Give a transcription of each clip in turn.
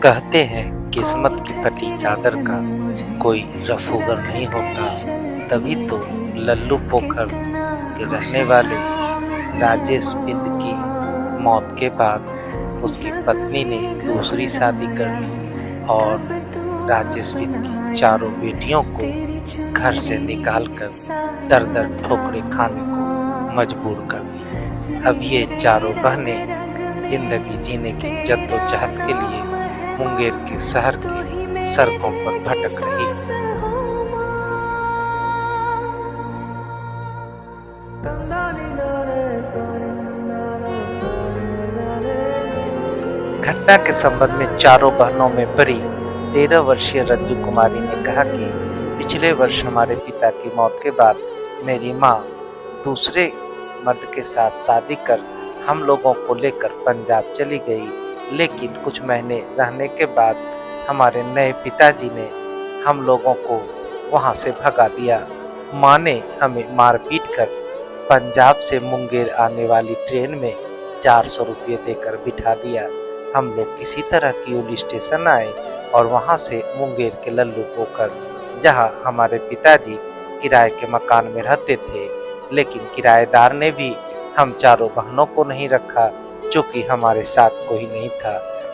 कहते हैं किस्मत की फटी चादर का कोई रफूगर नहीं होता। तभी तो लल्लू पोखर के रहने वाले राजेश बिंद की मौत के बाद उसकी पत्नी ने दूसरी शादी कर ली और राजेश बिंद की चारों बेटियों को घर से निकालकर दर-दर ठोकरें खाने को मजबूर कर दिया। अब ये चारों बहनें जिंदगी जीने की जद्दोजहद के लिए मुंगेर के शहर की सड़कों पर भटक रही है। घटना के संबंध में चारों बहनों में बड़ी 13 वर्षीय रंजू कुमारी ने कहा कि पिछले वर्ष हमारे पिता की मौत के बाद मेरी माँ दूसरे मर्द के साथ शादी कर हम लोगों को लेकर पंजाब चली गई, लेकिन कुछ महीने रहने के बाद हमारे नए पिताजी ने हम लोगों को वहां से भगा दिया। माँ ने हमें मारपीट कर पंजाब से मुंगेर आने वाली ट्रेन में 400 रुपये देकर बिठा दिया। हम लोग किसी तरह किउल स्टेशन आए और वहां से मुंगेर के लल्लू पोखर, जहां हमारे पिताजी किराए के मकान में रहते थे, लेकिन किराएदार ने भी हम चारों बहनों को नहीं रखा क्योंकि हमारे साथ कोई नहीं था।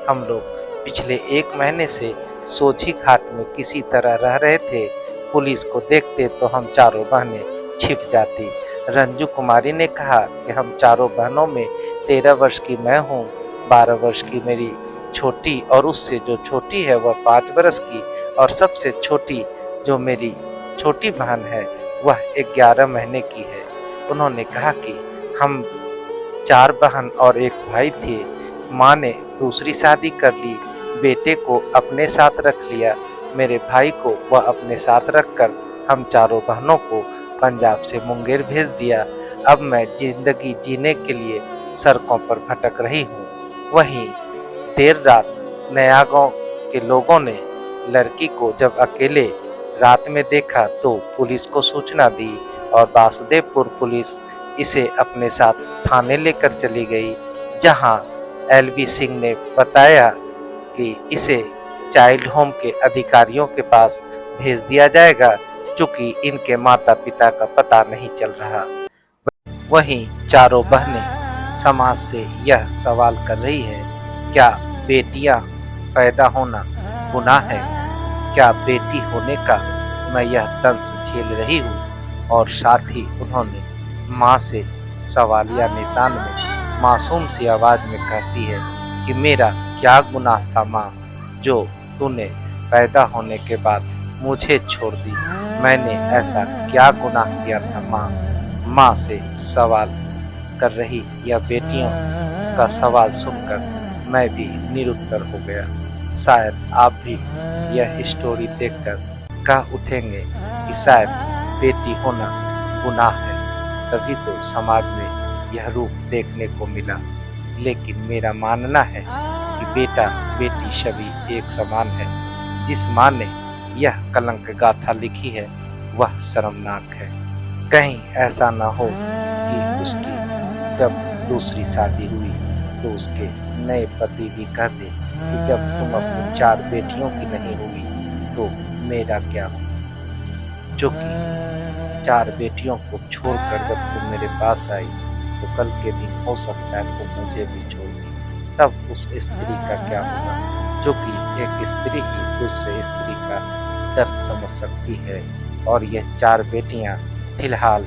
हम लोग पिछले 1 महीने से सोझी घाट में किसी तरह रह रहे थे। पुलिस को देखते तो हम चारों बहनें छिप जाती। रंजू कुमारी ने कहा कि हम चारों बहनों में 13 वर्ष की मैं हूँ, 12 वर्ष की मेरी छोटी और उससे जो छोटी है वह 5 वर्ष की, और सबसे छोटी जो मेरी छोटी बहन है वह 11 महीने की है। उन्होंने कहा कि हम 4 बहन और 1 भाई थे। माँ ने दूसरी शादी कर ली, बेटे को अपने साथ रख लिया, मेरे भाई को वह अपने साथ रखकर हम चारों बहनों को पंजाब से मुंगेर भेज दिया। अब मैं जिंदगी जीने के लिए सड़कों पर भटक रही हूँ। वहीं देर रात नया गांव के लोगों ने लड़की को जब अकेले रात में देखा तो पुलिस को सूचना दी और वासुदेवपुर पुलिस इसे अपने साथ थाने लेकर चली गई, जहां एलवी सिंह ने बताया कि इसे चाइल्ड होम के अधिकारियों के पास भेज दिया जाएगा क्योंकि इनके माता पिता का पता नहीं चल रहा। वहीं चारों बहनें समाज से यह सवाल कर रही है, क्या बेटियां पैदा होना गुनाह है? क्या बेटी होने का मैं यह दंश झेल रही हूँ? और साथ ही उन्होंने माँ से सवालिया निशान में मासूम सी आवाज में कहती है कि मेरा क्या गुनाह था माँ, जो तूने पैदा होने के बाद मुझे छोड़ दी? मैंने ऐसा क्या गुनाह किया था माँ? माँ से सवाल कर रही यह बेटियों का सवाल सुनकर मैं भी निरुत्तर हो गया। शायद आप भी यह स्टोरी देखकर कह उठेंगे कि शायद बेटी होना गुनाह है, तभी तो समाज में यह रूप देखने को मिला। लेकिन मेरा मानना है कि बेटा बेटी सभी एक समान है। जिस माँ ने यह कलंक गाथा लिखी है वह शर्मनाक है। कहीं ऐसा न हो कि उसकी जब दूसरी शादी हुई तो उसके नए पति भी कहते कि जब तुम अपनी 4 बेटियों की नहीं हुई तो मेरा क्या हो, जो कि 4 बेटियों को छोड़कर जब तुम मेरे पास आई तो कल के दिन हो सकता है तुम मुझे भी छोड़ दी, तब उस स्त्री का क्या होगा? जो कि एक स्त्री ही दूसरे स्त्री का दर्द समझ सकती है। और यह 4 बेटियां फिलहाल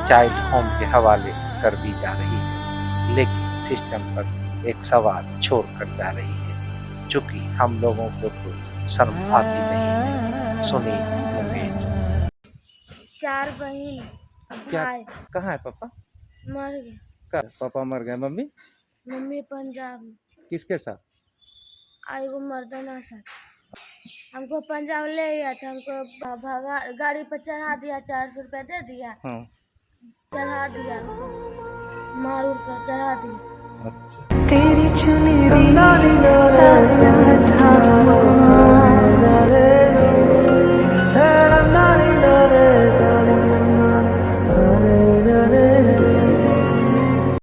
चाइल्ड होम के हवाले कर दी जा रही है, लेकिन सिस्टम पर एक सवाल छोड़ कर जा रही है, चूंकि हम लोगों को तो शर्म आती नहीं है। सुनिए मुंगेर। 4 बहन क्या भाई कहाँ है पापा? मर गए। कब पापा मर गए? मम्मी मम्मी पंजाब में, किसके साथ? एगो मर्दाना साथ। हमको पंजाब ले गया था, हमको भगा गाड़ी पर चढ़ा दिया, 400 रुपया दे दिया, हाँ, चढ़ा दिया, हमको मार उड़ कर चढ़ा दिया। अच्छा। तेरी